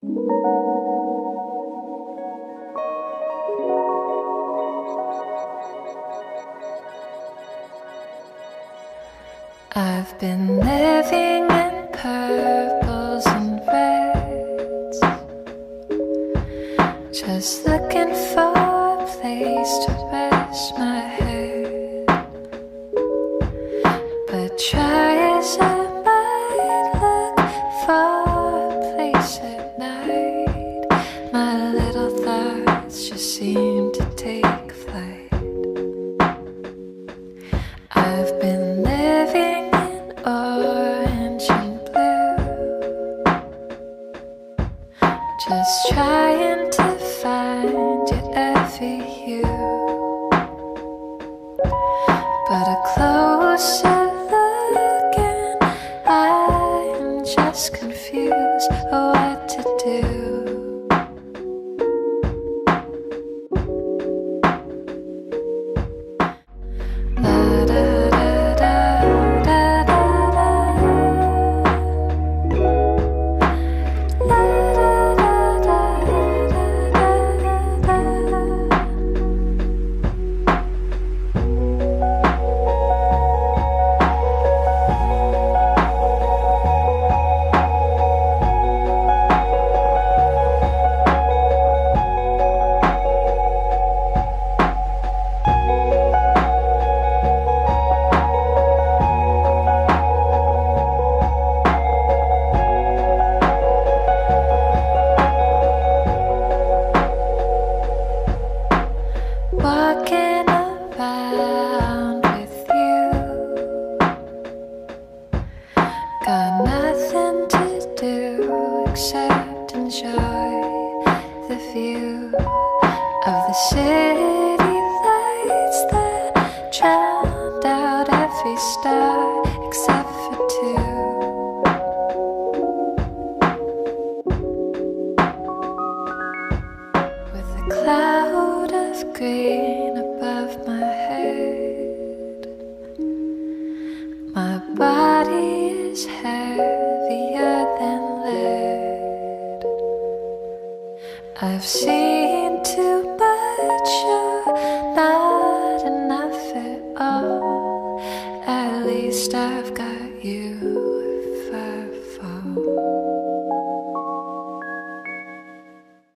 I've been living in purples and reds, just looking for a place to rest my head. But try as I might look for a place at night, my little thoughts just seem to take flight. I've been living in orange and blue, just trying to find your every hue. But a closer look and I'm just confused what to do. Walking around with you, got nothing to do except enjoy the view of the city lights that drowned out every star except for two. With a cloud of green above my head, my body is heavy.